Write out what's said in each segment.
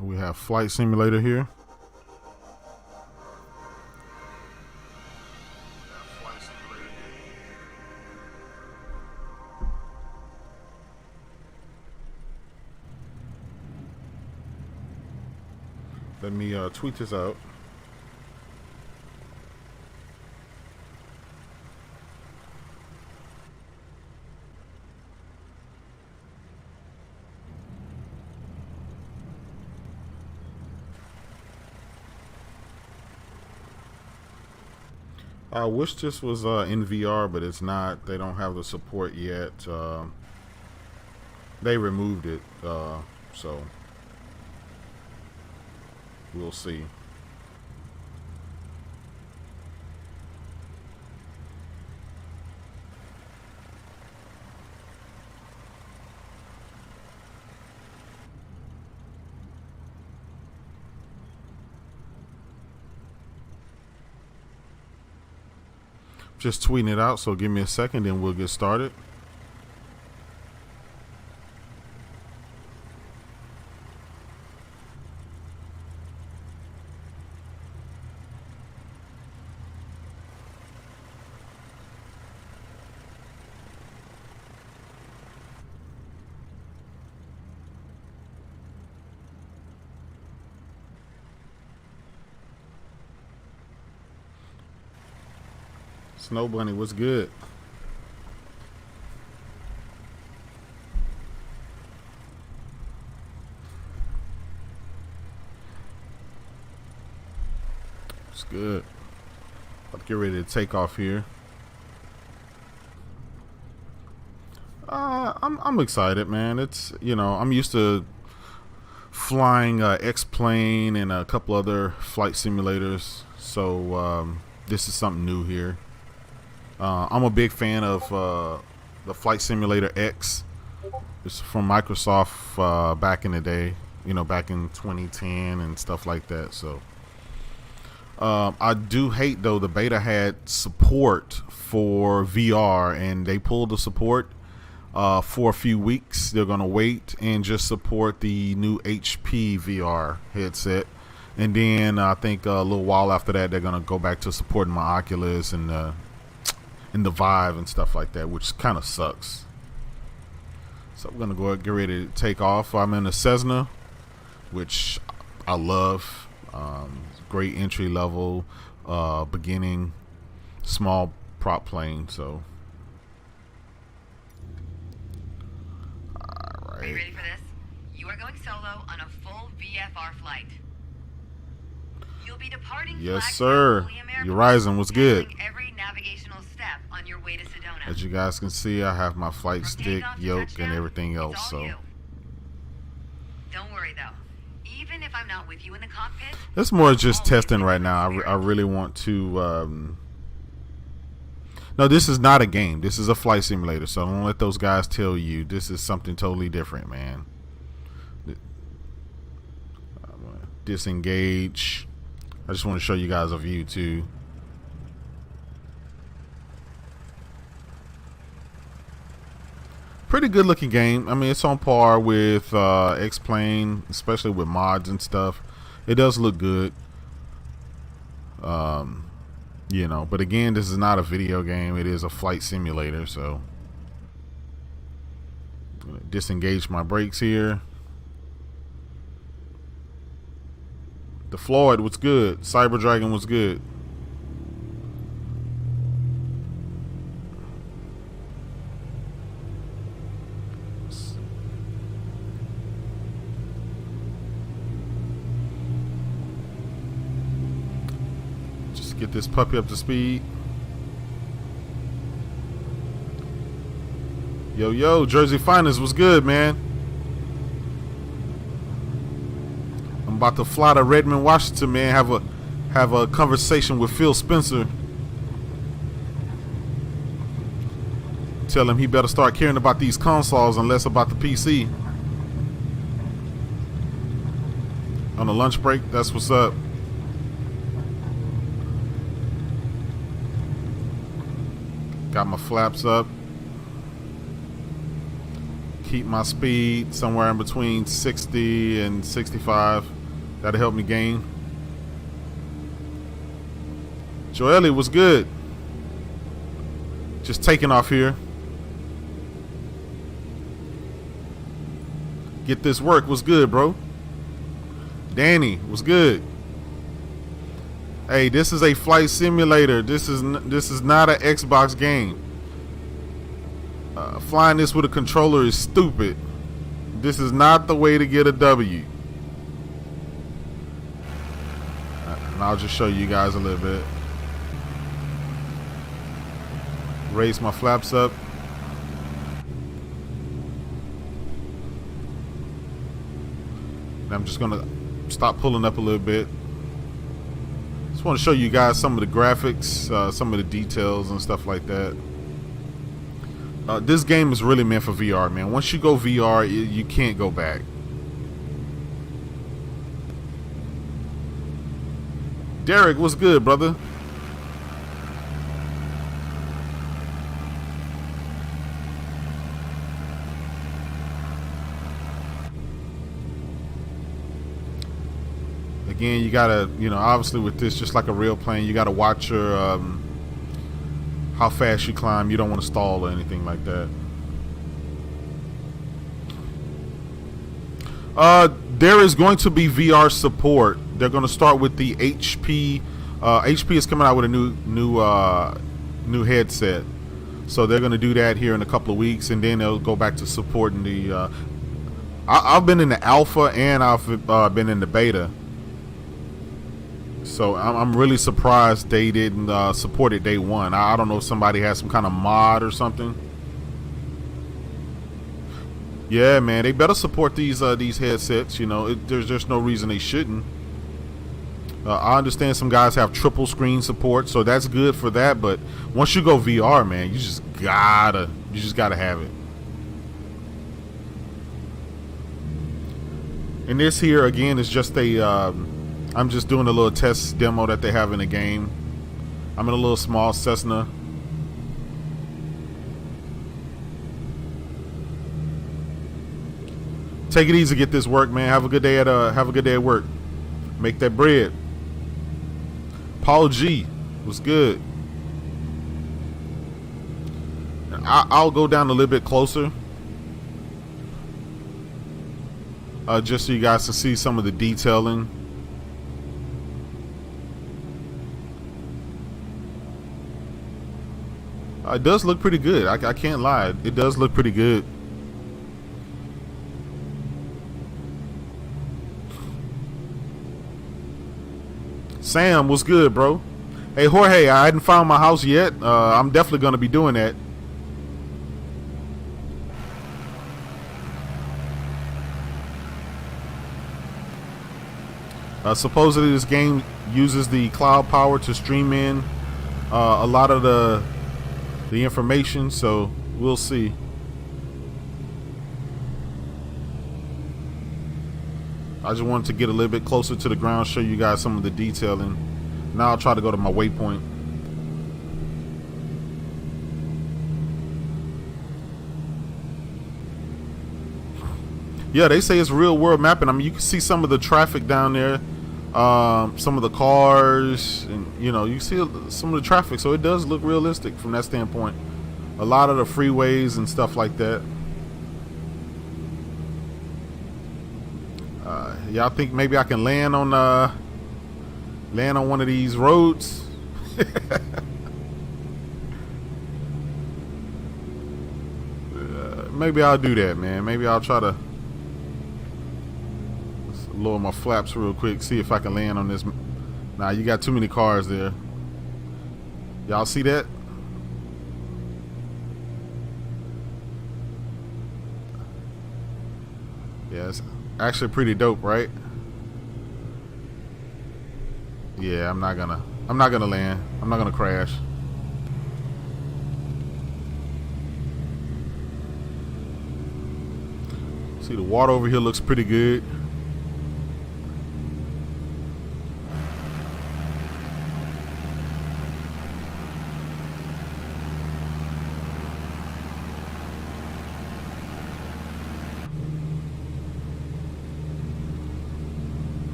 We have Flight Simulator here. Let me tweet this out. I wish this was in VR, but it's not. They don't have the support yet. They removed it, so we'll see. Just tweeting it out, so give me a second and we'll get started. Snow Bunny, what's good? It's good. I'll get ready to take off here. I'm excited, man. It's, you know, I'm used to flying X-Plane and a couple other flight simulators, so this is something new here. I'm a big fan of the Flight Simulator X. It's from Microsoft back in the day, you know, back in 2010 and stuff like that. So I do hate, though, the beta had support for VR and they pulled the support for a few weeks. They're going to wait and just support the new HP VR headset. And then I think a little while after that, they're going to go back to supporting my Oculus and the Vive and stuff like that, which kind of sucks. So we're gonna go ahead and get ready to take off. I'm in a Cessna, which I love. Great entry level, beginning, small prop plane. So, all right. Are you ready for this? You are going solo on a full VFR flight. You'll be departing. Yes, sir. Your Rising was good. Every navigational step on your way to Sedona. As you guys can see, I have my flight stick, yoke, and everything else. So don't worry though. Even if I'm not with you in the cockpit, it's more just testing right now. I really want to. No, this is not a game. This is a flight simulator. So don't let those guys tell you this is something totally different, man. I'm gonna disengage. I just want to show you guys a view too. Pretty good looking game. I mean, it's on par with X-Plane, especially with mods and stuff. It does look good. You know, but again, this is not a video game. It is a flight simulator, so I'm gonna disengage my brakes here. The Floyd was good. Cyber Dragon was good. Just get this puppy up to speed. Yo, Jersey Finest was good, man. I'm about to fly to Redmond, Washington, man. Have a conversation with Phil Spencer. Tell him he better start caring about these consoles and less about the PC. On a lunch break, that's what's up. Got my flaps up. keep my speed somewhere in between 60 and 65. That'll help me gain. Joelle was good. Just taking off here. Get this work. Was good, bro. Danny was good. Hey, this is a flight simulator. This is not an Xbox game. Flying this with a controller is stupid. This is not the way to get a W. And I'll just show you guys a little bit. Raise my flaps up. And I'm just gonna stop pulling up a little bit. Just want to show you guys some of the graphics, some of the details and stuff like that. This game is really meant for VR, man. Once you go VR, you can't go back. Derek, what's good, brother? Again, you gotta, obviously with this, just like a real plane, you gotta watch your how fast you climb. You don't want to stall or anything like that. There is going to be VR support. They're going to start with the HP. HP is coming out with a new headset, so they're going to do that here in a couple of weeks, and then they'll go back to supporting the. I've been in the alpha and I've been in the beta. So I'm really surprised they didn't support it day one. I don't know if somebody has some kind of mod or something. Yeah, man, they better support these headsets. There's no reason they shouldn't. I understand some guys have triple screen support, so that's good for that. But once you go VR, man, you just gotta have it. And this here again is just a. I'm just doing a little test demo that they have in the game. I'm in a little small Cessna. Take it easy, get this work, man. Have a good day at work. Make that bread. Paul G was good. I'll go down a little bit closer, just so you guys can see some of the detailing. It does look pretty good. I can't lie. It does look pretty good. Sam, what's good, bro? Hey, Jorge, I hadn't found my house yet. I'm definitely going to be doing that. Supposedly this game uses the cloud power to stream in a lot of the information, so we'll see. I just wanted to get a little bit closer to the ground, show you guys some of the detailing. Now I'll try to go to my waypoint. Yeah, they say it's real world mapping. I mean, you can see some of the traffic down there, some of the cars, and you see some of the traffic, so it does look realistic from that standpoint. A lot of the freeways and stuff like that. Y'all think maybe I can land on one of these roads? Maybe I'll do that, man. Maybe I'll try to lower my flaps real quick, see if I can land on this. Nah, you got too many cars there. Y'all see that? Yeah, it's actually pretty dope, right? Yeah, I'm not gonna land. I'm not gonna crash. See, the water over here looks pretty good.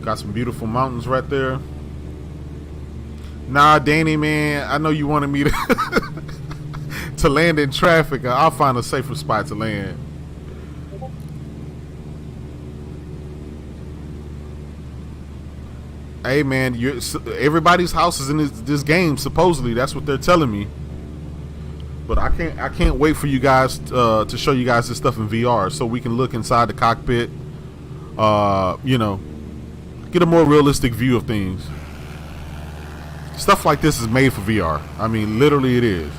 Got some beautiful mountains right there. Nah, Danny, man, I know you wanted me to to land in traffic. I'll find a safer spot to land. Hey, man, everybody's house is in this game. Supposedly, that's what they're telling me. But I can't wait for you guys to show you guys this stuff in VR, so we can look inside the cockpit. You know, get a more realistic view of things. Stuff like this is made for VR. I mean, literally, it is.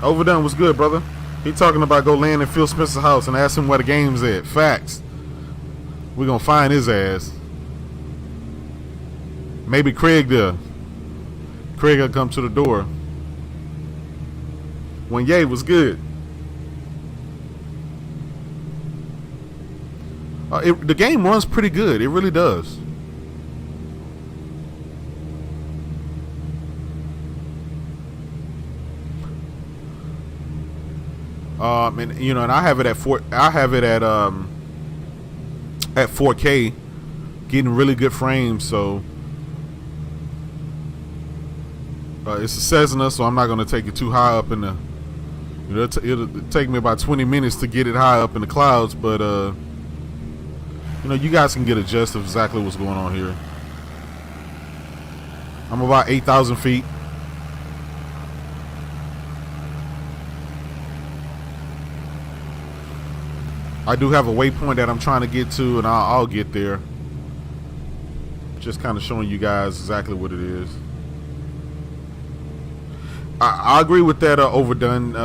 Overdone was good, brother. He talking about go land in Phil Spencer's house and ask him where the game's at. Facts. We're gonna find his ass. Maybe Craig there. Craig will come to the door. When Ye was good. The game runs pretty good. It really does. And you know, and I have it at 4K, getting really good frames. So it's a Cessna, so I'm not going to take it too high up in the. You know, it'll take me about 20 minutes to get it high up in the clouds, but you know, you guys can get a gist of exactly what's going on here. I'm about 8,000 feet. I do have a waypoint that I'm trying to get to, and I'll get there. Just kind of showing you guys exactly what it is. I agree with that, Overdone.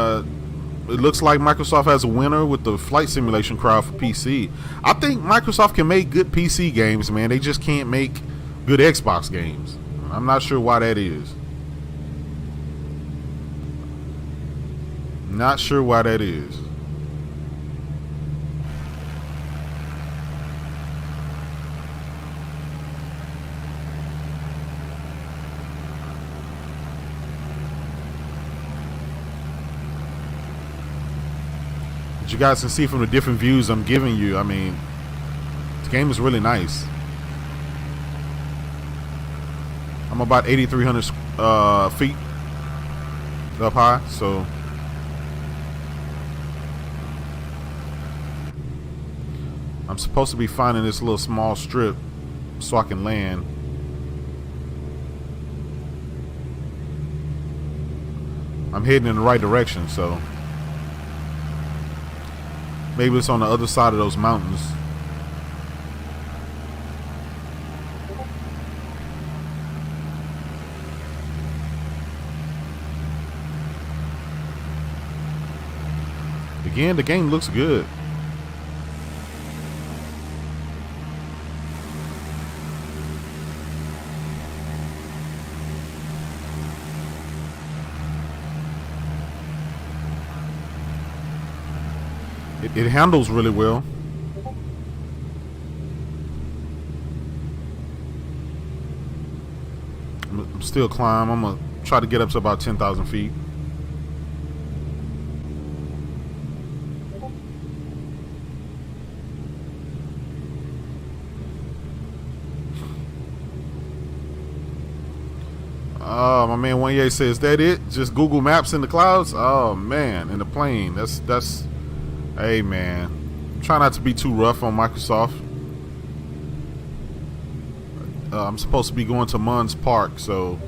It looks like Microsoft has a winner with the flight simulation crowd for PC. I think Microsoft can make good PC games, man. They just can't make good Xbox games. I'm not sure why that is. Not sure why that is. You guys can see from the different views I'm giving you. I mean, this game is really nice. I'm about 8,300 feet up high, so I'm supposed to be finding this little small strip so I can land. I'm heading in the right direction, so maybe it's on the other side of those mountains. Again, the game looks good. It handles really well. I'm still climbing. I'm gonna try to get up to about 10,000 feet. Oh, my man 1A says, that it? Just Google Maps in the clouds? Oh man, in the plane. That's hey man. Try not to be too rough on Microsoft. I'm supposed to be going to Munns Park, so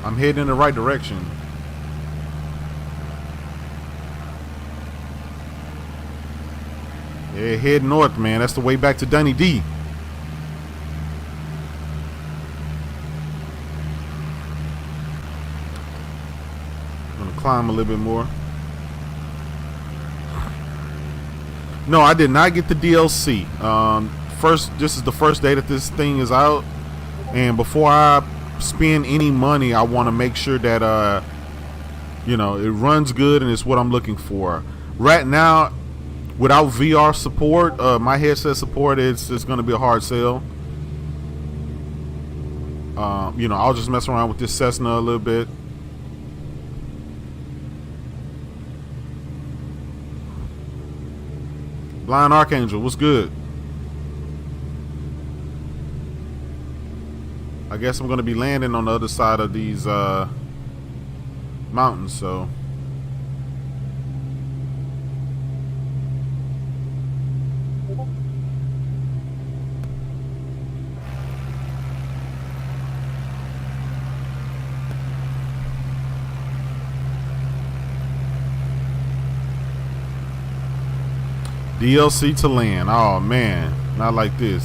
I'm heading in the right direction. Yeah, head north, man. That's the way back to Dunny D. I'm gonna climb a little bit more. No, I did not get the DLC. This is the first day that this thing is out, and before I spend any money, I want to make sure that you know, it runs good and it's what I'm looking for. Right now, without VR support, my headset support, it's going to be a hard sell. You know, I'll just mess around with this Cessna a little bit. Blind Archangel, what's good? I guess I'm going to be landing on the other side of these mountains, so. DLC to land. Oh man, not like this.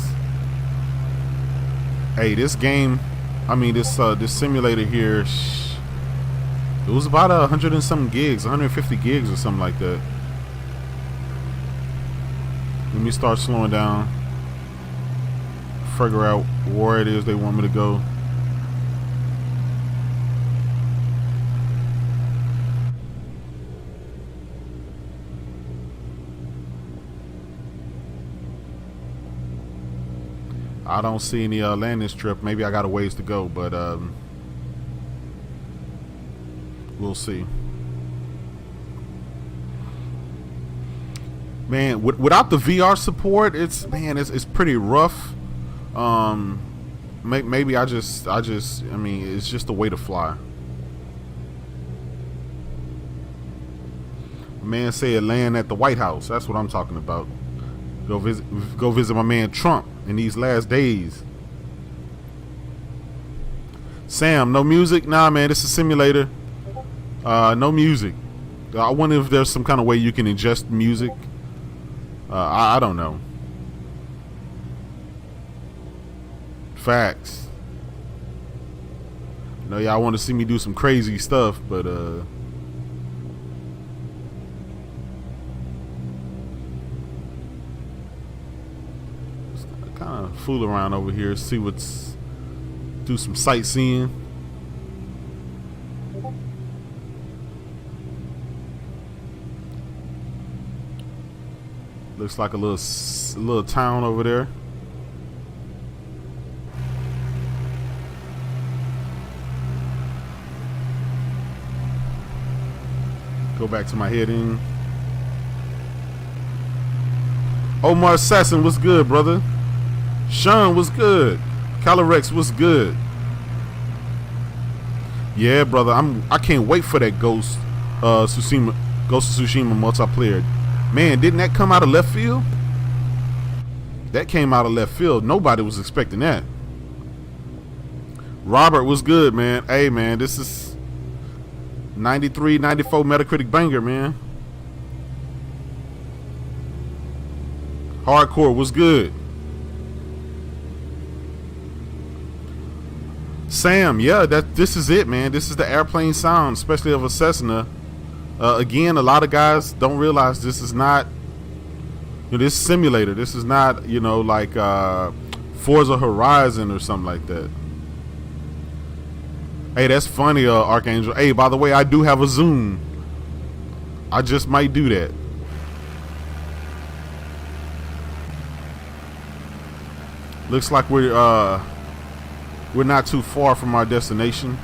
Hey, this game, I mean this simulator here, it was about 100 and some gigs, 150 gigs or something like that. Let me start slowing down, figure out where it is they want me to go. I don't see any landing strip. Maybe I got a ways to go, but we'll see. Man, without the VR support, it's pretty rough. Maybe I mean, it's just a way to fly. Man said land at the White House. That's what I'm talking about. Go visit my man Trump in these last days. Sam, no music? Nah, man, this is a simulator. No music. I wonder if there's some kind of way you can ingest music. I don't know. Facts. I know y'all want to see me do some crazy stuff, but kind of fool around over here, see do some sightseeing. Looks like a little town over there. Go back to my heading. Omar Assassin, what's good, brother? Sean, what's good? Calorex, what's good? Yeah, brother, I can't wait for that Ghost of Tsushima multiplayer. Man, didn't that come out of left field? That came out of left field. Nobody was expecting that. Robert, what's good, man? Hey, man, this is 93, 94 Metacritic banger, man. Hardcore, what's good? Sam, yeah, this is it, man. This is the airplane sound, especially of a Cessna. Again, a lot of guys don't realize this is not, you know, this simulator. This is not, you know, like Forza Horizon or something like that. Hey, that's funny, Archangel. Hey, by the way, I do have a Zoom. I just might do that. Looks like we're not too far from our destination.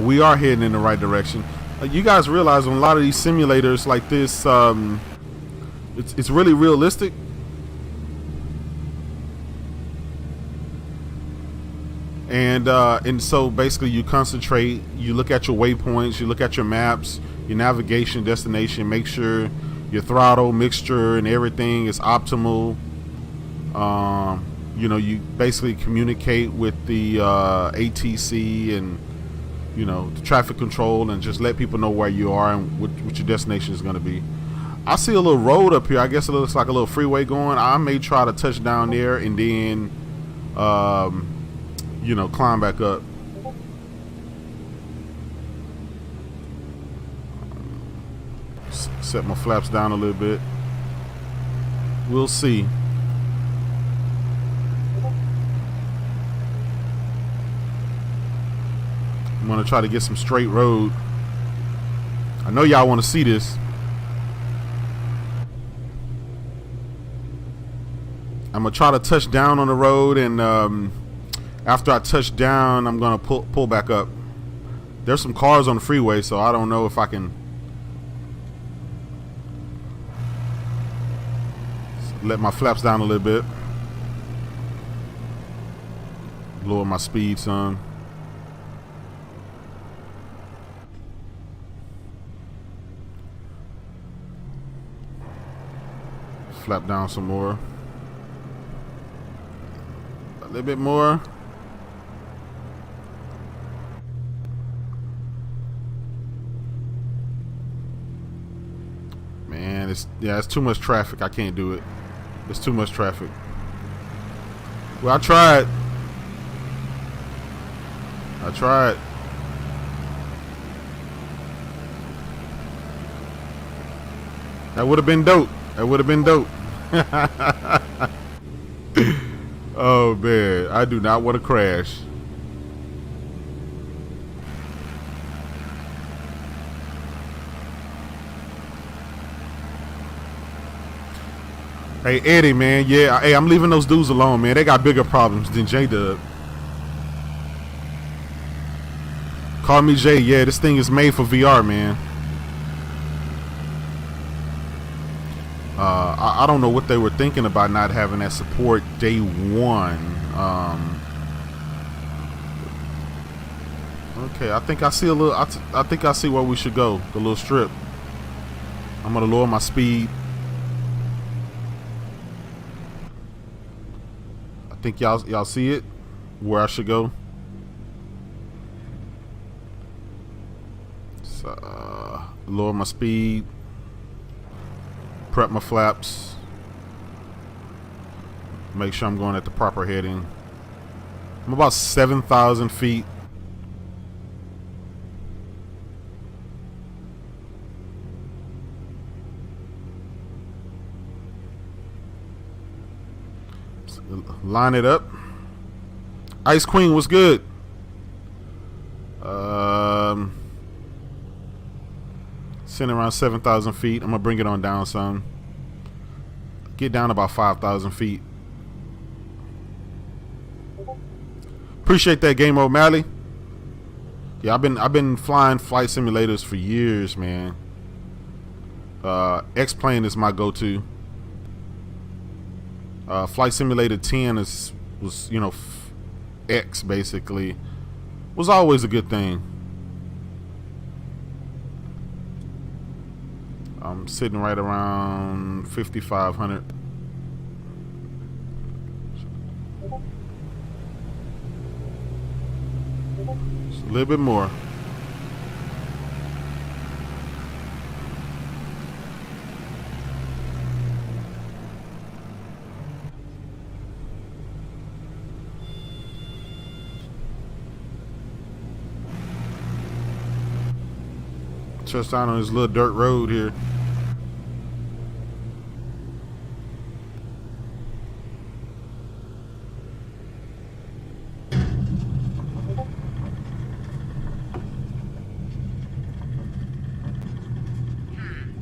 We are heading in the right direction. You guys realize on a lot of these simulators like this, it's really realistic. And so basically you concentrate, you look at your waypoints, you look at your maps, your navigation, destination, make sure your throttle, mixture, and everything is optimal. You know, you basically communicate with the ATC and, you know, the traffic control, and just let people know where you are and what your destination is going to be. I see a little road up here. I guess it looks like a little freeway going. I may try to touch down there and then, you know, climb back up. Set my flaps down a little bit. We'll see. I'm gonna try to get some straight road. I know y'all want to see this. I'm gonna try to touch down on the road, and after I touch down, I'm gonna pull back up. There's some cars on the freeway, so I don't know if I can let my flaps down a little bit. Lower my speed some. Flap down some more. A little bit more. Man, it's too much traffic. I can't do it. It's too much traffic. Well, I tried. That would have been dope. Oh man, I do not want to crash. Hey Eddie, man, yeah, hey, I'm leaving those dudes alone, man. They got bigger problems than Jaydub. Call me Jay. Yeah, this thing is made for VR, man. I don't know what they were thinking about not having that support day one. Okay, I think I see a little. I think I see where we should go. The little strip. I'm gonna lower my speed. I think y'all see it. Where I should go. So, lower my speed. Prep my flaps. Make sure I'm going at the proper heading. I'm about 7,000 feet. Line it up. Ice Queen, what's good? Sitting around 7,000 feet. I'm gonna bring it on down some. Get down about 5,000 feet. Appreciate that, Game O'Malley. Yeah, I've been flying flight simulators for years, man. X-Plane is my go-to. Flight Simulator 10 was you know, X basically. Was always a good thing. I'm sitting right around 5,500. Just a little bit more. Touch down on this little dirt road here.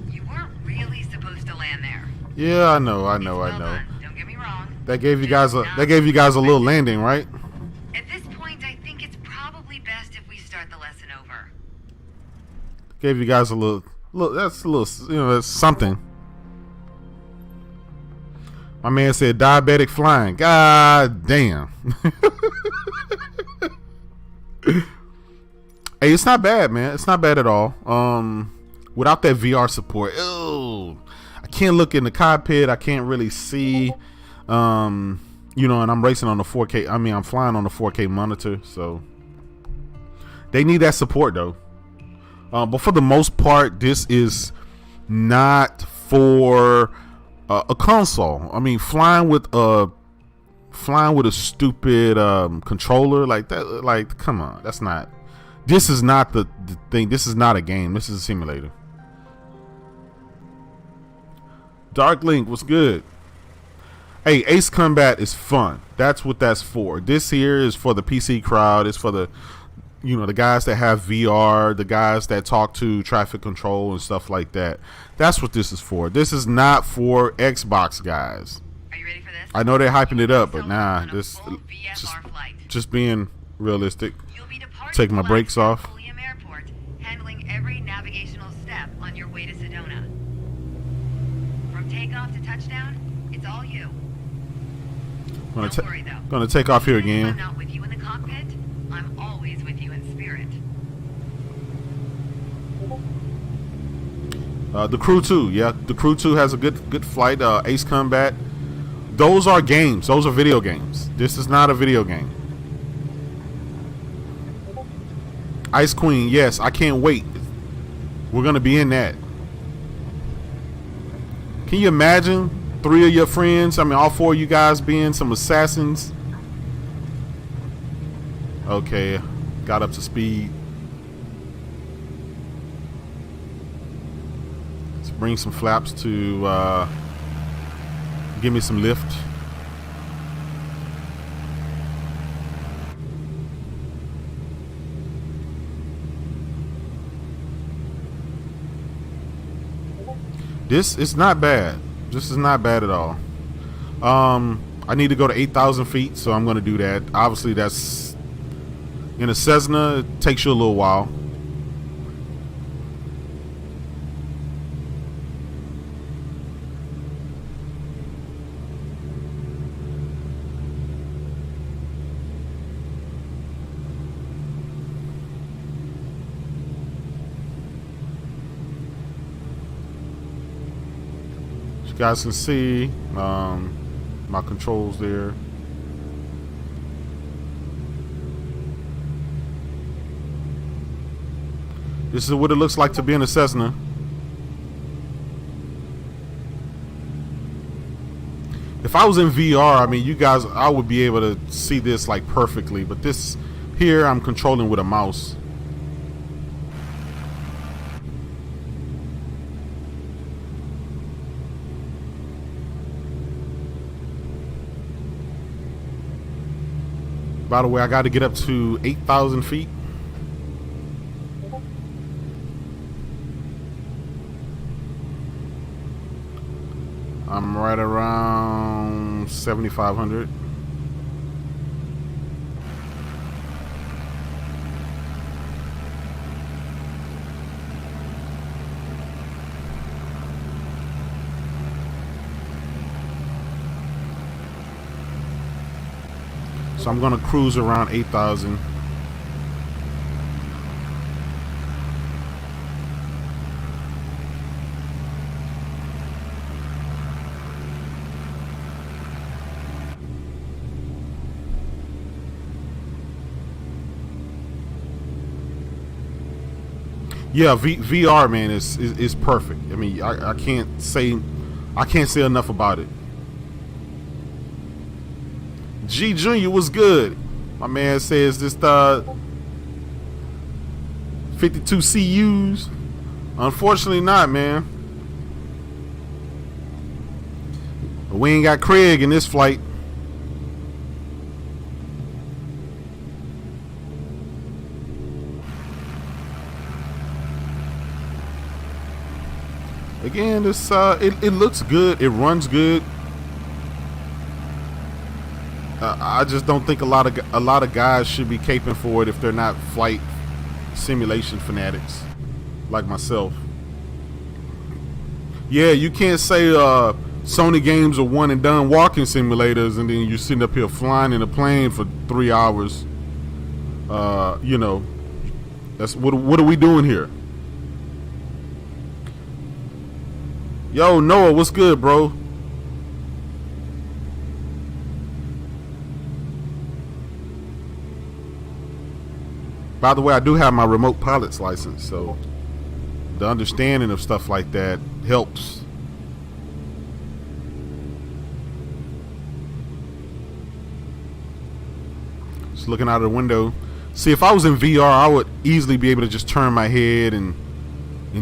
You weren't really supposed to land there. Yeah, I know. Well done. Don't get me wrong. That gave you guys a little landing, right? At this point, I think it's probably best if we start the lesson over. Gave you guys a little. That's a little. You know, that's something. My man said diabetic flying. God damn. Hey, it's not bad, man. It's not bad at all. Without that VR support, ew, I can't look in the cockpit. I can't really see. You know, and I'm racing on the 4K. I mean, I'm flying on the 4K monitor, so they need that support though. But for the most part, this is not for a console. I mean, flying with a stupid controller like that. Like, come on, that's not. This is not the thing. This is not a game. This is a simulator. Dark Link was good. Hey, Ace Combat is fun. That's what that's for. This here is for the PC crowd. It's for the, the guys that have VR, the guys that talk to traffic control and stuff like that. That's what this is for. This is not for Xbox guys. Are you ready for this? I know they're hyping it up, but nah, this just being realistic. Take my brakes off. Airport, handling every navigational step on your way to Sedona. From takeoff to touchdown, it's all you. Don't worry though. Gonna take off here I'm again. not with you in the cockpit. I'm always with you in spirit. The Crew 2, yeah, the Crew 2 has a good flight. Ace Combat. Those are games. Those are video games. This is not a video game. Ice Queen, yes, I can't wait. We're gonna be in that. Can you imagine 3 of your friends? I mean, all 4 of you guys being some assassins. Okay, got up to speed. Let's bring some flaps to give me some lift. This is not bad. This is not bad at all. I need to go to 8,000 feet, so I'm going to do that. Obviously, that's in a Cessna. It takes you a little while. You guys can see my controls there. This is what it looks like to be in a Cessna. If I was in VR, I mean, you guys, I would be able to see this like perfectly, but this here I'm controlling with a mouse. By the way, I got to get up to 8,000 feet. I'm right around 7,500. So I'm gonna cruise around 8,000. Yeah, VR, man, is perfect. I mean, I can't say enough about it. G Junior was good. My man says this 52 CUs. Unfortunately not, man. We ain't got Craig in this flight. Again, this it looks good. It runs good. I just don't think a lot of guys should be caping for it if they're not flight simulation fanatics like myself. Yeah, you can't say Sony games are one and done walking simulators and then you're sitting up here flying in a plane for 3 hours. You know, that's what are we doing here? Yo, Noah, what's good, bro? By the way, I do have my remote pilot's license, so the understanding of stuff like that helps. Just looking out of the window. See, if I was in VR, I would easily be able to just turn my head and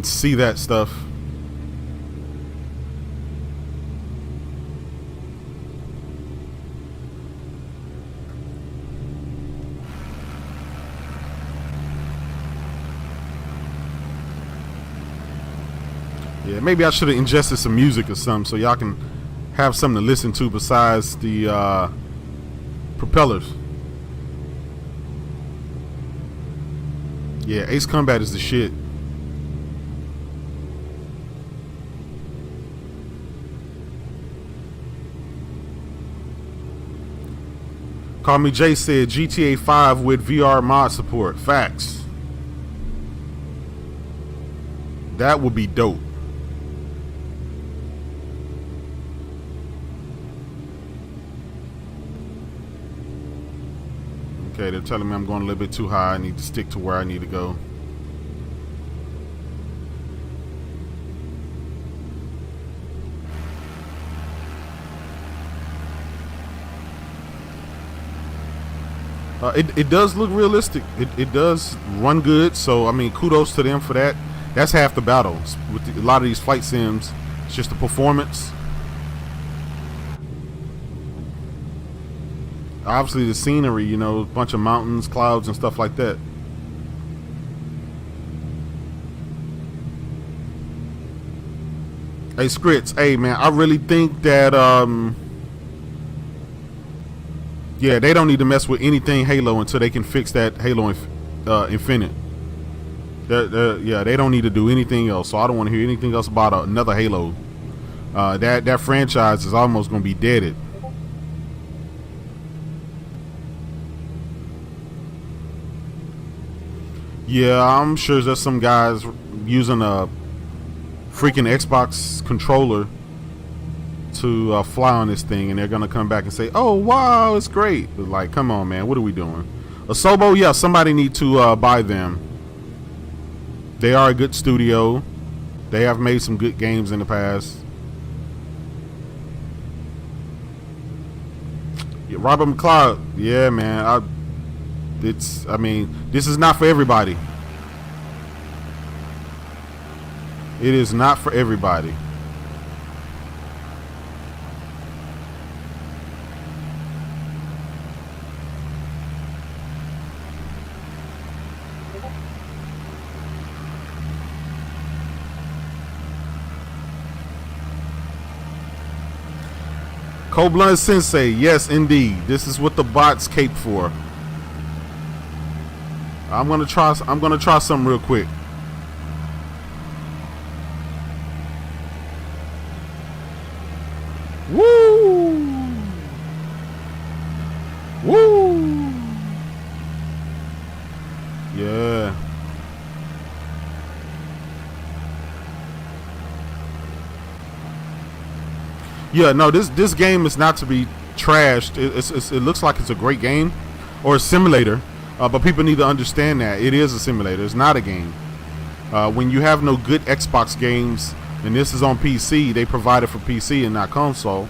see that stuff. Yeah, maybe I should have ingested some music or something so y'all can have something to listen to besides the propellers. Yeah, Ace Combat is the shit. Call Me Jay said GTA 5 with VR mod support. Facts. That would be dope. Okay, they're telling me I'm going a little bit too high. I need to stick to where I need to go. It does look realistic. It does run good. So, I mean, kudos to them for that. That's half the battle. With a lot of these flight sims, it's just the performance. Obviously, the scenery, you know, a bunch of mountains, clouds, and stuff like that. Hey, Scritz. Hey, man, I really think that, yeah, they don't need to mess with anything Halo until they can fix that Halo Infinite. Yeah, they don't need to do anything else. So I don't want to hear anything else about another Halo. That franchise is almost going to be deaded. Yeah, I'm sure there's some guys using a freaking Xbox controller to fly on this thing, and they're gonna come back and say, "Oh wow, it's great." But like, come on, man, what are we doing? Asobo, yeah, somebody need to buy them. They are a good studio. They have made some good games in the past. Yeah, Robert McLeod, yeah, man. I mean, this is not for everybody. It is not for everybody. Cold-blooded Sensei, yes, indeed. This is what the bots cape for. I'm gonna try something real quick. Woo! Woo! Yeah. Yeah, no, this game is not to be trashed. It looks like it's a great game or a simulator. But people need to understand that it is a simulator. It's not a game. When you have no good Xbox games, and this is on PC, they provide it for PC and not console.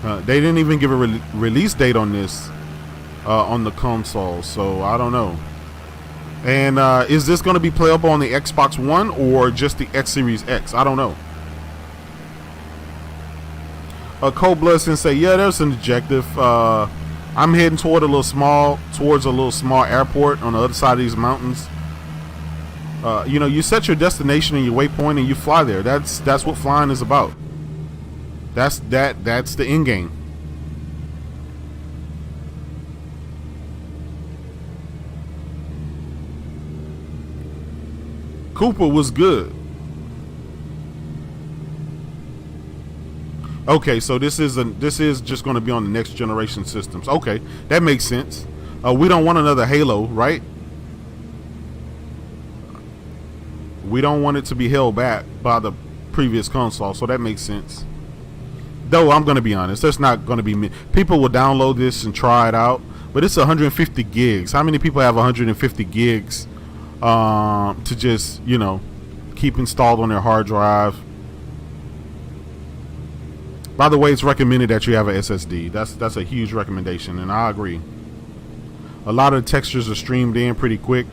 They didn't even give a release date on this on the console, so I don't know. And is this going to be playable on the Xbox One or just the X Series X? I don't know. Cold Blood Sensei, yeah, there's an objective. I'm heading towards a little small airport on the other side of these mountains. You know, you set your destination and your waypoint and you fly there. That's what flying is about. That's the end game. Cooper was good. Okay, so this is just going to be on the next generation systems. Okay, that makes sense. We don't want another Halo, right? We don't want it to be held back by the previous console, so that makes sense. Though I'm going to be honest, there's not going to be people will download this and try it out, but it's 150 gigs. How many people have 150 gigs to just, you know, keep installed on their hard drive? By the way, it's recommended that you have a SSD. That's a huge recommendation, and I agree. A lot of the textures are streamed in pretty quick.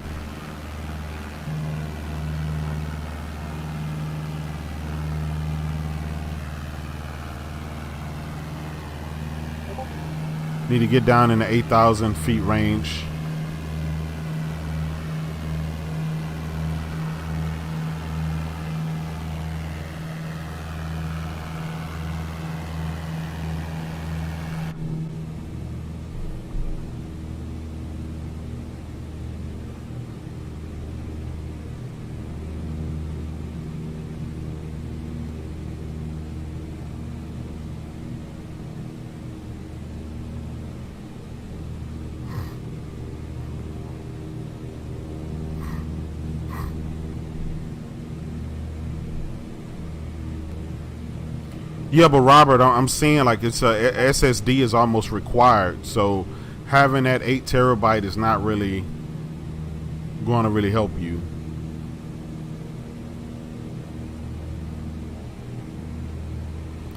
Need to get down in the 8,000 feet range. Yeah, but Robert, I'm saying like it's a SSD is almost required, so having that 8 terabyte is not really going to really help you.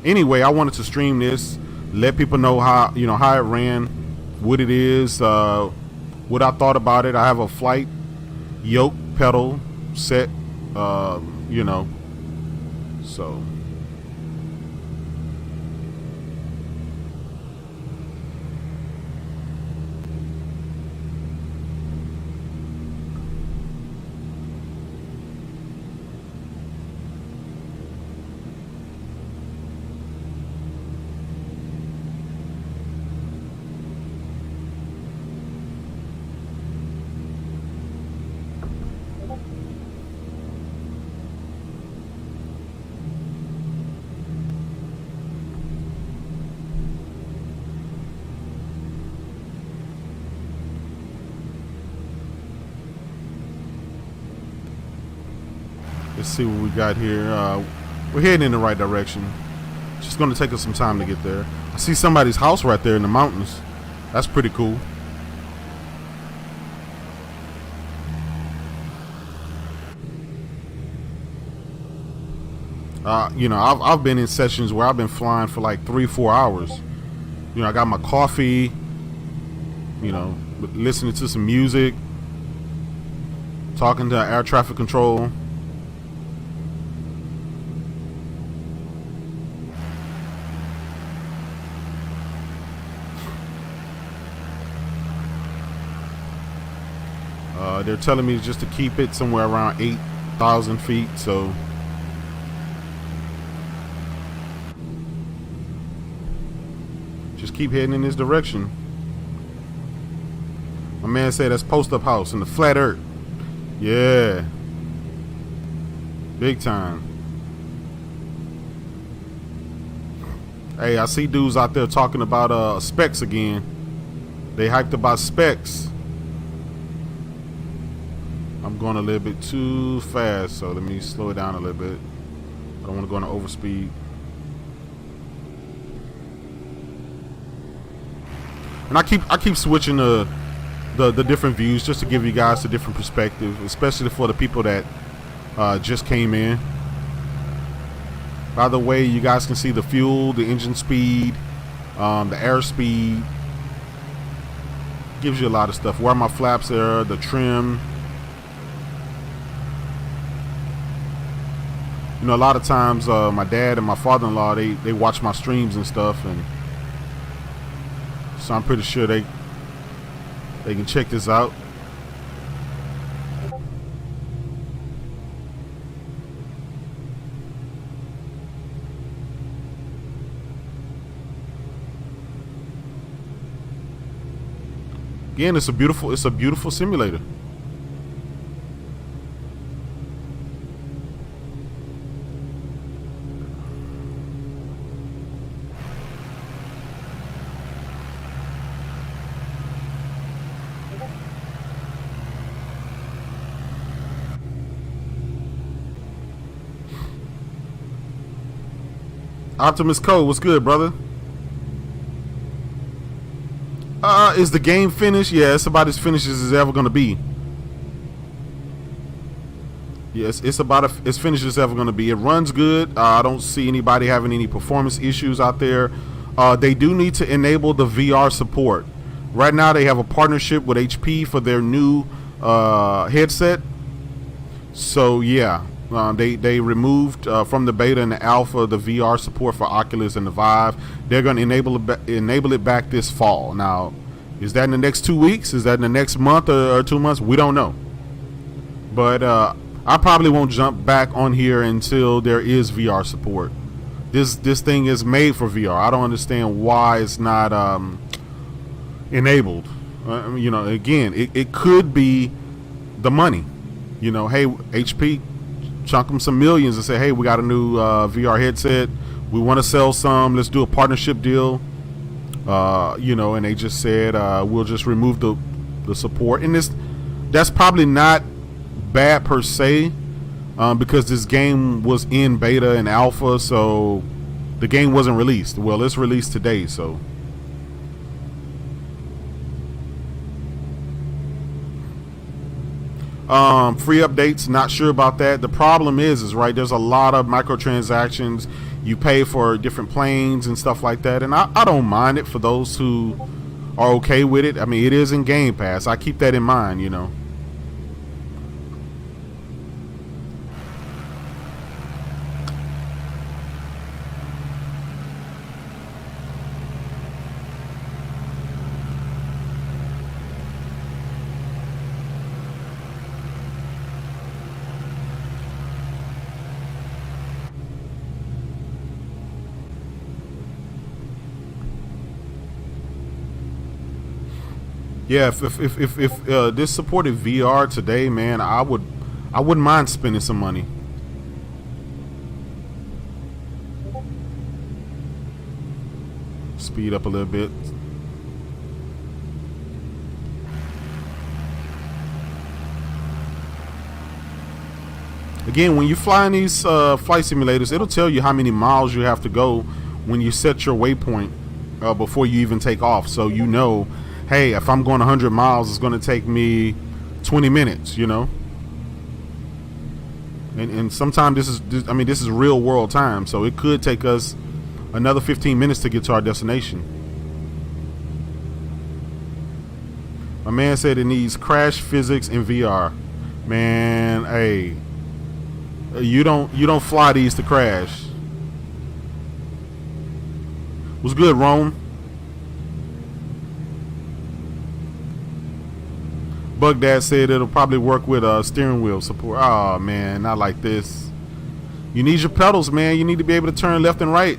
Anyway, I wanted to stream this, let people know how how it ran, what it is, what I thought about it. I have a flight yoke pedal set, so. Let's see what we got here. We're heading in the right direction. Just going to take us some time to get there. I see somebody's house right there in the mountains. That's pretty cool. I've been in sessions where I've been flying for like 3-4 hours. I got my coffee, listening to some music, talking to air traffic control. They're telling me just to keep it somewhere around 8,000 feet, so just keep heading in this direction. My man said that's Post-Up House in the flat earth. Yeah, big time. Hey, I see dudes out there talking about specs again. They hyped about specs. I'm going a little bit too fast, so let me slow it down a little bit. I don't want to go into overspeed. And I keep switching the different views just to give you guys a different perspective, especially for the people that just came in. By the way, you guys can see the fuel, the engine speed, the airspeed. Gives you a lot of stuff. Where my flaps are, the trim. A lot of times my dad and my father-in-law, they watch my streams and stuff, and so I'm pretty sure they can check this out. Again, it's a beautiful simulator. Optimus Code, what's good, brother? Is the game finished? Yeah, it's about as finished as it's ever gonna be. Yes, it's about as finished as it's ever gonna be. It runs good. I don't see anybody having any performance issues out there. They do need to enable the VR support. Right now, they have a partnership with HP for their new headset. So yeah, they removed from the beta and the alpha the VR support for Oculus and the Vive. They're going to enable it back this fall. Now, is that in the next 2 weeks? Is that in the next month or 2 months? We don't know. But I probably won't jump back on here until there is VR support. This thing is made for VR. I don't understand why it's not enabled. You know, again, it could be the money. You know, hey, HP, chunk them some millions and say, hey, we got a new VR headset. We want to sell some. Let's do a partnership deal. You know, and they just said we'll just remove the support. And that's probably not bad per se, because this game was in beta and alpha, so the game wasn't released. Well, it's released today, so. Free updates, not sure about that. The problem is right, there's a lot of microtransactions. You pay for different planes and stuff like that, and I don't mind it for those who are okay with it. I mean, it is in Game Pass. I keep that in mind, you know. Yeah, if this supported VR today, man, I wouldn't mind spending some money. Speed up a little bit. Again, when you fly in these flight simulators, it'll tell you how many miles you have to go when you set your waypoint before you even take off. So you know, hey, if I'm going 100 miles, it's going to take me 20 minutes, you know. And sometimes this is real world time, so it could take us another 15 minutes to get to our destination. My man said it needs crash physics in VR. Man, hey, you don't fly these to crash. What's good, Rome? Bug Dad said it'll probably work with steering wheel support. Oh man, not like this. You need your pedals, man. You need to be able to turn left and right.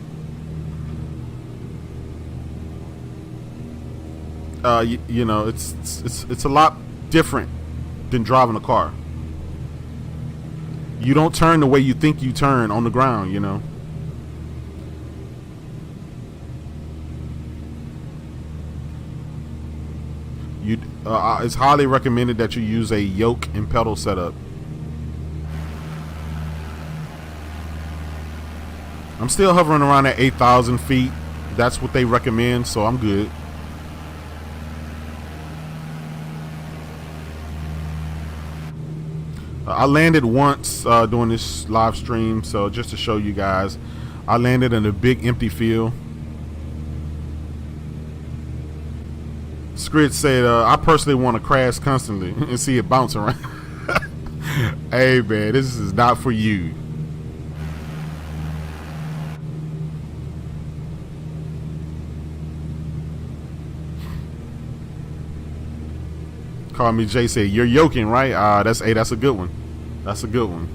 You know, it's a lot different than driving a car. You don't turn the way you think you turn on the ground, you know. It's highly recommended that you use a yoke and pedal setup. I'm still hovering around at 8,000 feet. That's what they recommend, so I'm good. I landed once doing this live stream, so just to show you guys, I landed in a big empty field. Scrid said, I personally want to crash constantly and see it bounce around. Hey man, this is not for you. Call me Jay, said, you're yoking, right? That's a good one. That's a good one.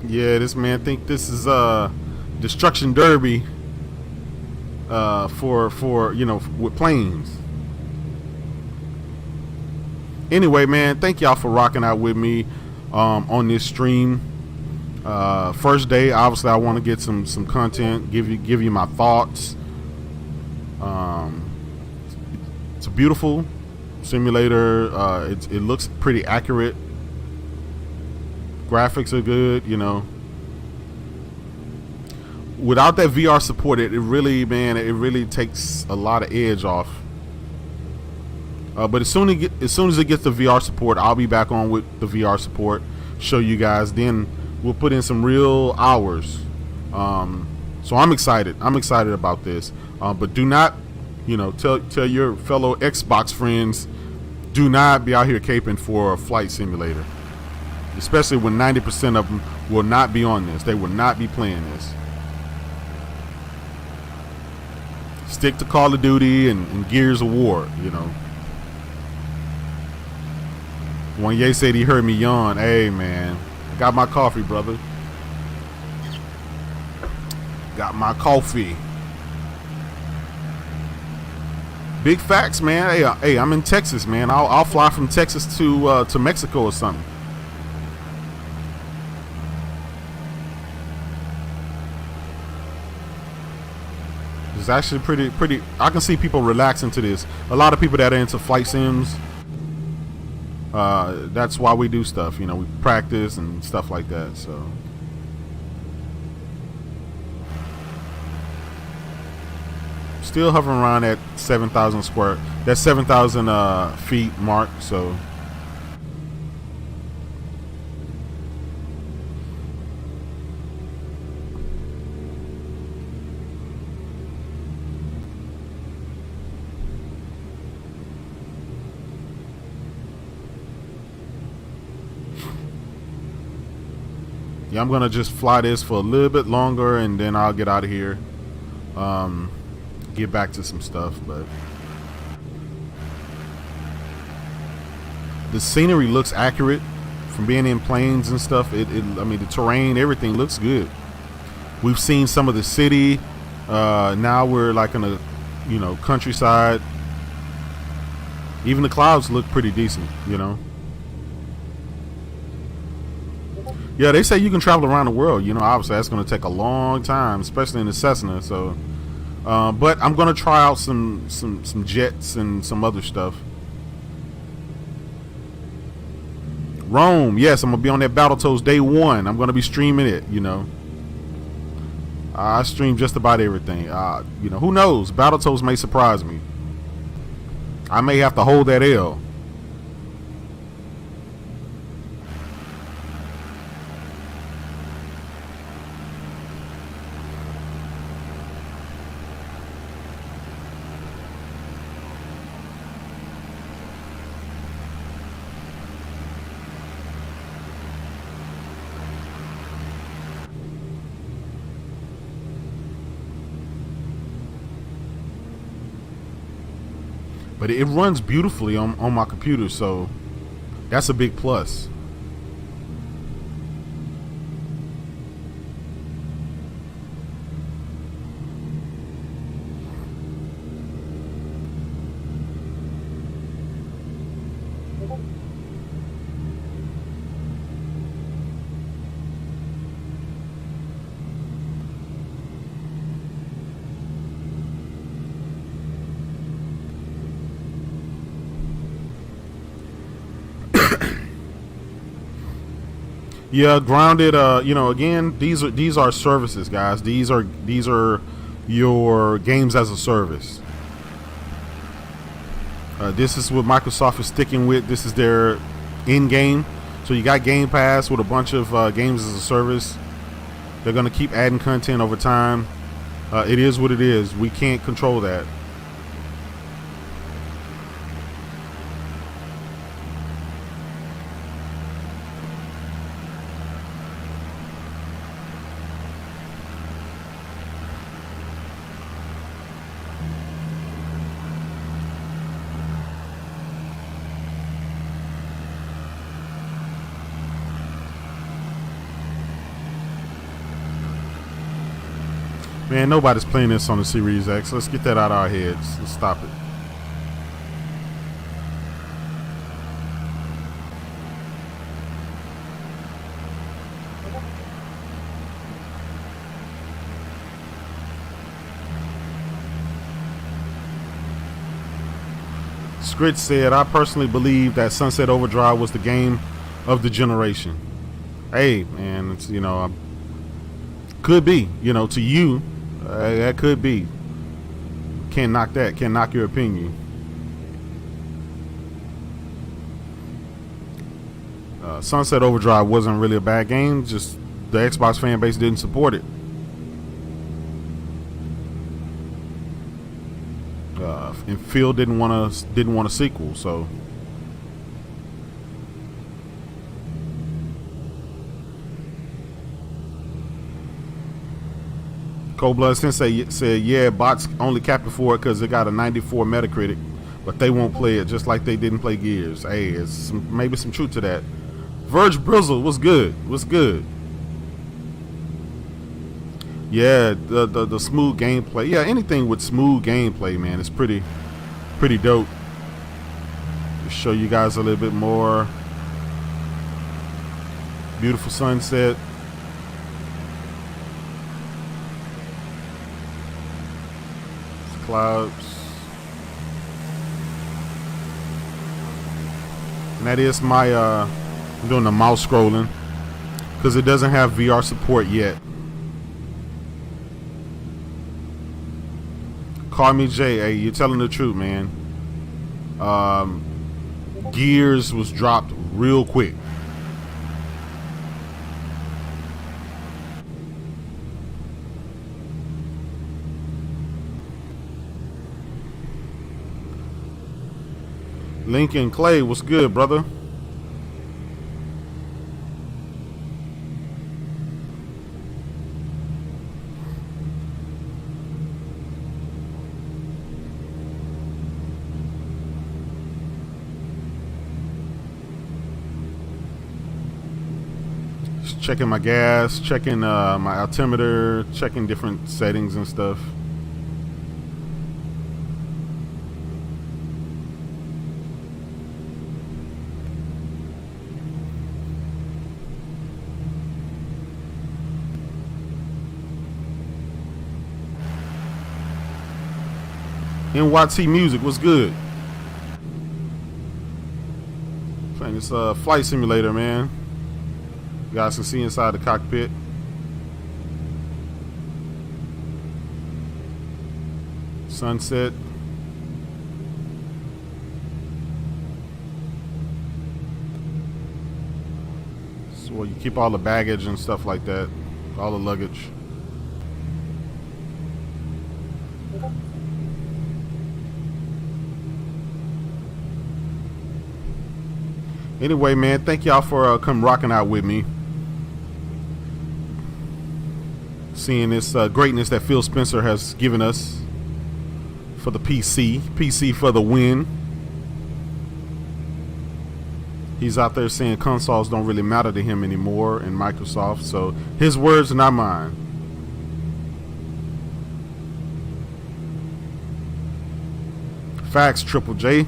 Yeah, this man think this is destruction derby for you know, with planes. Anyway, man, thank y'all for rocking out with me on this stream. First day, obviously, I want to get some content, give you my thoughts. It's a beautiful simulator. It looks pretty accurate. Graphics are good, you know. Without that VR support, it really takes a lot of edge off. But as soon as it gets the VR support, I'll be back on with the VR support, show you guys. Then we'll put in some real hours. So I'm excited. I'm excited about this. But do not, you know, tell your fellow Xbox friends, do not be out here caping for a flight simulator. Especially when 90% of them will not be on this. They will not be playing this. Stick to Call of Duty and Gears of War, you know. When Ye said he heard me yawn, hey man, I got my coffee, brother. Got my coffee. Big facts, man. Hey, I'm in Texas, man. I'll fly from Texas to Mexico or something. It's actually pretty. I can see people relaxing to this. A lot of people that are into flight sims. That's why we do stuff. You know, we practice and stuff like that. So. Still hovering around at 7,000 square. That's 7,000 feet mark. So. Yeah, I'm gonna just fly this for a little bit longer and then I'll get out of here. Get back to some stuff, but the scenery looks accurate from being in planes and stuff. I mean, the terrain, everything looks good. We've seen some of the city. Now we're like in a, you know, countryside. Even the clouds look pretty decent, you know. Yeah, they say you can travel around the world. You know, obviously that's going to take a long time, especially in the Cessna. So, but I'm going to try out some jets and some other stuff. Rome, yes, I'm going to be on that Battletoads day one. I'm going to be streaming it, you know. I stream just about everything. You know, who knows? Battletoads may surprise me. I may have to hold that L. But it runs beautifully on my computer, so that's a big plus. Yeah, grounded. You know, again, these are services, guys. These are your games as a service. This is what Microsoft is sticking with. This is their in game. So you got Game Pass with a bunch of games as a service. They're gonna keep adding content over time. It is what it is. We can't control that. Man, nobody's playing this on the Series X. Let's get that out of our heads. Let's stop it. Grit said, I personally believe that Sunset Overdrive was the game of the generation. Hey, man, it's, could be, to you, that could be. Can't knock that. Can't knock your opinion. Sunset Overdrive wasn't really a bad game. Just the Xbox fan base didn't support it. And Phil didn't want a sequel, so. Cold Blood Sensei said, yeah, bots only cap it for it because it got a 94 Metacritic, but they won't play it just like they didn't play Gears. Hey, it's maybe some truth to that. Verge Brizzle was good. Yeah, the smooth gameplay. Yeah, anything with smooth gameplay, man, it's pretty dope. Show you guys a little bit more. Beautiful sunset. Clouds. And that is my I'm doing the mouse scrolling because it doesn't have VR support yet. Call me Jay. Hey, you're telling the truth, man. Gears was dropped real quick. Lincoln Clay, what's good, brother? Just checking my gas, checking my altimeter, checking different settings and stuff. NYT Music, what's good? Playing this flight simulator, man. You guys can see inside the cockpit. Sunset. So where you keep all the baggage and stuff like that, all the luggage. Anyway, man, thank y'all for come rocking out with me. Seeing this greatness that Phil Spencer has given us for the PC. PC for the win. He's out there saying consoles don't really matter to him anymore in Microsoft. So his words, not mine. Facts, Triple J.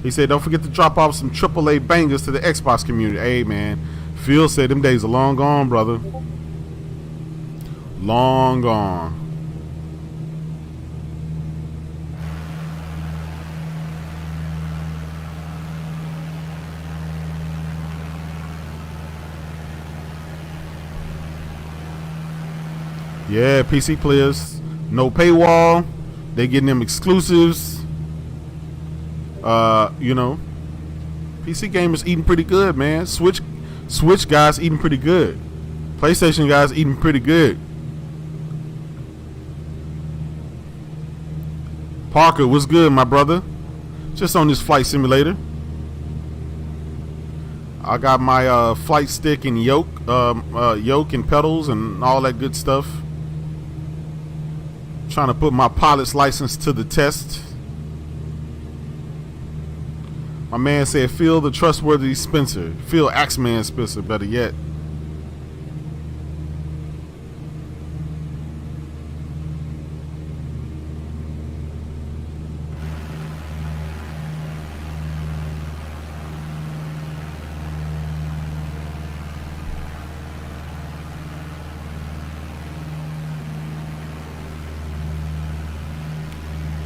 He said, don't forget to drop off some AAA bangers to the Xbox community. Hey, man. Phil said them days are long gone, brother. Long gone. Yeah, PC players. No paywall. They getting them exclusives. PC gamers eating pretty good, man. Switch guys eating pretty good. PlayStation guys eating pretty good. Parker, what's good, my brother? Just on this flight simulator. I got my flight stick and yoke and pedals and all that good stuff. Trying to put my pilot's license to the test. My man said, Phil the trustworthy Spencer. Phil Axeman Spencer, better yet.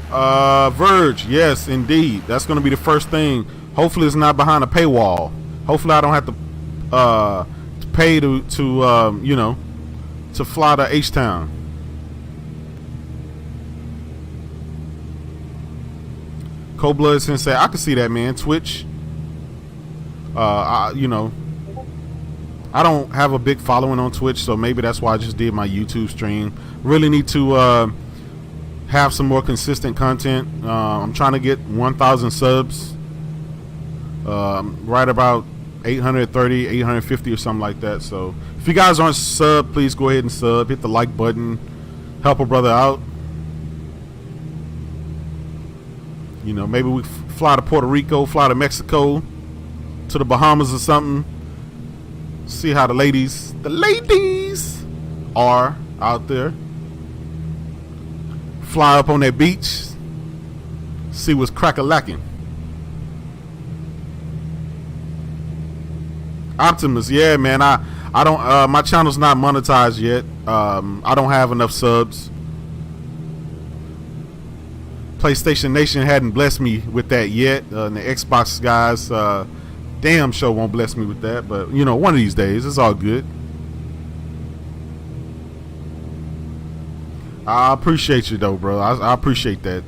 Verge, yes, indeed. That's going to be the first thing. Hopefully, it's not behind a paywall. Hopefully, I don't have to pay to you know, to fly to H-Town. Cold Blood Sensei, I can see that, man. Twitch. You know, I don't have a big following on Twitch, so maybe that's why I just did my YouTube stream. Really need to have some more consistent content. I'm trying to get 1,000 subs. Right about 830, 850 or something like that. So if you guys aren't sub, please go ahead and sub. Hit the like button. Help a brother out. You know, maybe we fly to Puerto Rico, fly to Mexico, to the Bahamas or something. See how the ladies are out there. Fly up on that beach. See what's crack-a-lacking. Optimus, yeah, man. I don't. My channel's not monetized yet. I don't have enough subs. PlayStation Nation hadn't blessed me with that yet. And the Xbox guys, damn sure won't bless me with that. But you know, one of these days, it's all good. I appreciate you though, bro. I appreciate that.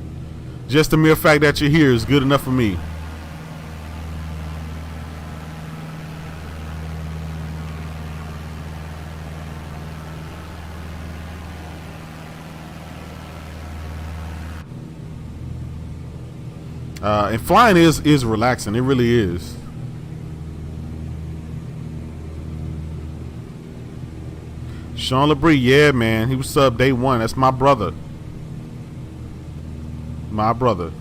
Just the mere fact that you're here is good enough for me. And flying is relaxing. It really is. Sean LeBrie, yeah, man. He was sub day one. That's my brother. My brother.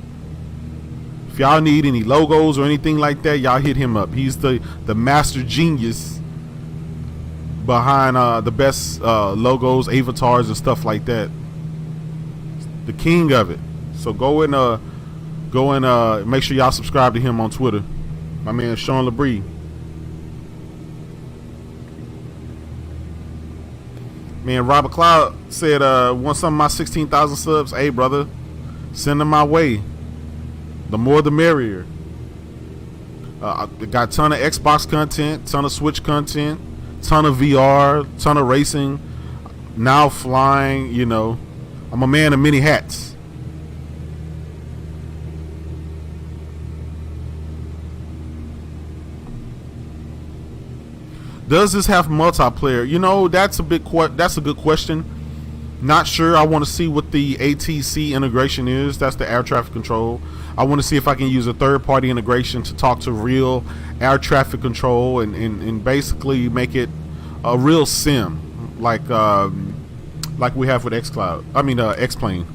If y'all need any logos or anything like that, y'all hit him up. He's the master genius behind the best logos, avatars, and stuff like that. The king of it. So go and make sure y'all subscribe to him on Twitter. My man Sean LeBrie. Man, Robert Cloud said, want some of my 16,000 subs? Hey, brother, send them my way. The more the merrier. I got a ton of Xbox content, ton of Switch content, ton of VR, ton of racing. Now flying, you know. I'm a man of many hats. Does this have multiplayer? You know, that's a good question. Not sure. I want to see what the ATC integration is. That's the air traffic control. I want to see if I can use a third-party integration to talk to real air traffic control and basically make it a real sim, like we have with xCloud. I mean, X-Plane.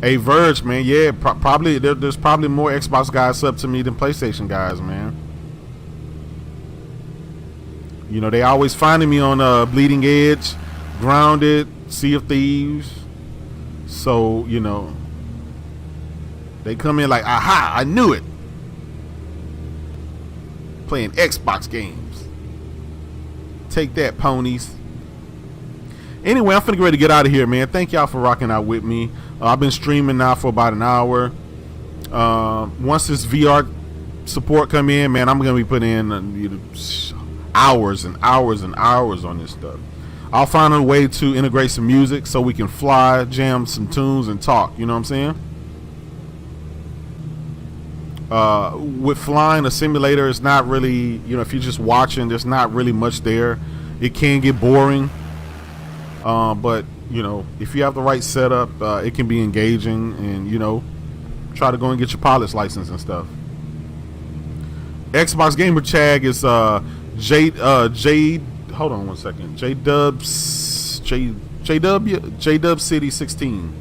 A Verge, man, yeah, probably there's probably more Xbox guys up to me than PlayStation guys, man. You know, they always finding me on Bleeding Edge, Grounded, Sea of Thieves. So, you know, they come in like, aha, I knew it. Playing Xbox games. Take that, ponies. Anyway, I'm finna get ready to get out of here, man. Thank y'all for rocking out with me. I've been streaming now for about an hour. Once this VR support come in, man, I'm gonna be putting in hours and hours and hours on this stuff. I'll find a way to integrate some music so we can fly, jam some tunes, and talk. You know what I'm saying? With flying, a simulator is not really, you know, if you're just watching, there's not really much there. It can get boring. But you know, if you have the right setup, it can be engaging, and you know, try to go and get your pilot's license and stuff. Xbox Gamer Tag is hold on one second. Jaydub City 16.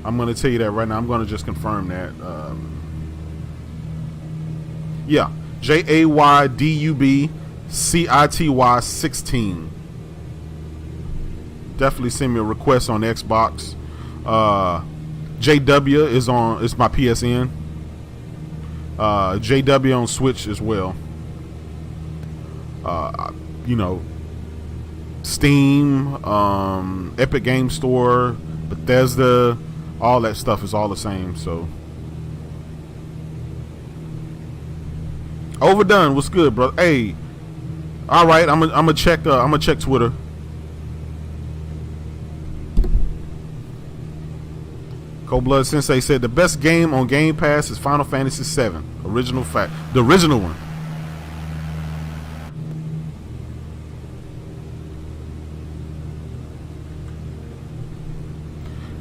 I'm gonna tell you that right now. I'm gonna just confirm that. Yeah. Jaydub CITY 16. Definitely send me a request on Xbox. JW is my PSN. JW on Switch as well. You know, Steam, Epic Game Store, Bethesda, all that stuff is all the same. So, Overdone, what's good, bro? Hey, all right, I'm gonna check. I'm gonna check Twitter. Cold Blood Sensei said the best game on Game Pass is Final Fantasy VII. Original fact, the original one.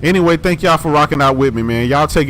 Anyway, thank y'all for rocking out with me, man. Y'all take it